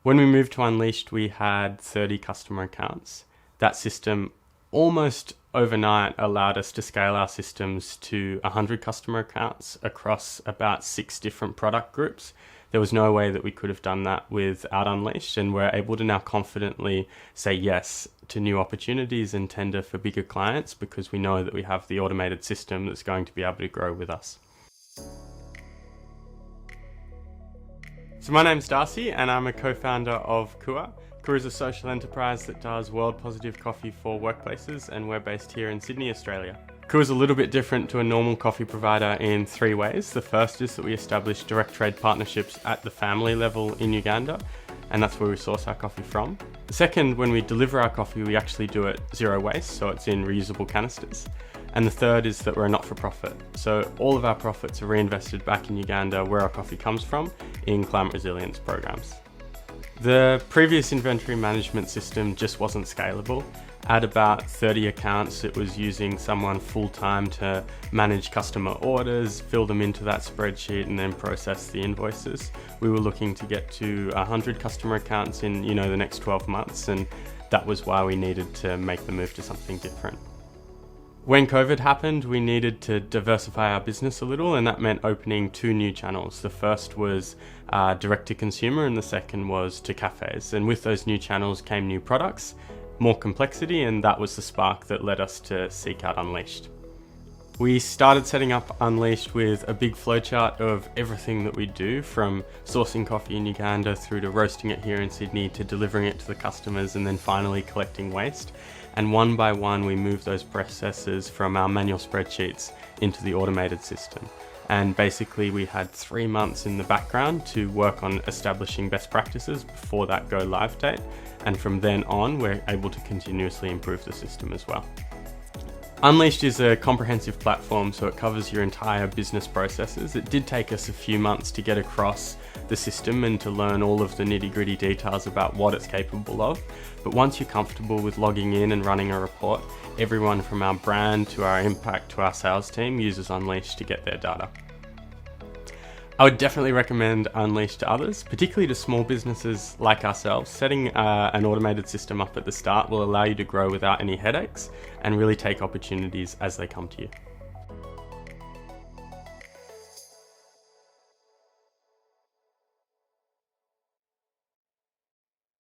When we moved to Unleashed, we had 30 customer accounts. That system almost overnight allowed us to scale our systems to 100 customer accounts across about 6 different product groups. There was no way that we could have done that without Unleashed, and we're able to now confidently say yes to new opportunities and tender for bigger clients because we know that we have the automated system that's going to be able to grow with us. So my name's Darcy and I'm a co-founder of Kua. Kua is a social enterprise that does world positive coffee for workplaces, and we're based here in Sydney, Australia. Kua is a little bit different to a normal coffee provider in 3 ways. The first is that we establish direct trade partnerships at the family level in Uganda, and that's where we source our coffee from. The second, when we deliver our coffee, we actually do it zero waste, so it's in reusable canisters. And the third is that we're a not-for-profit. So all of our profits are reinvested back in Uganda, where our coffee comes from, in climate resilience programs. The previous inventory management system just wasn't scalable. At about 30 accounts, it was using someone full-time to manage customer orders, fill them into that spreadsheet, and then process the invoices. We were looking to get to 100 customer accounts in the next 12 months, and that was why we needed to make the move to something different. When COVID happened, we needed to diversify our business a little, and that meant opening 2 new channels. The first was direct to consumer, and the second was to cafes. And with those new channels came new products, more complexity, and that was the spark that led us to seek out Unleashed. We started setting up Unleashed with a big flowchart of everything that we do, from sourcing coffee in Uganda through to roasting it here in Sydney to delivering it to the customers and then finally collecting waste. And one by one, we moved those processes from our manual spreadsheets into the automated system. And basically we had 3 months in the background to work on establishing best practices before that go live date. And from then on, we're able to continuously improve the system as well. Unleashed is a comprehensive platform, so it covers your entire business processes. It did take us a few months to get across the system and to learn all of the nitty-gritty details about what it's capable of. But once you're comfortable with logging in and running a report, everyone from our brand to our impact to our sales team uses Unleashed to get their data. I would definitely recommend Unleashed to others, particularly to small businesses like ourselves. Setting an automated system up at the start will allow you to grow without any headaches and really take opportunities as they come to you.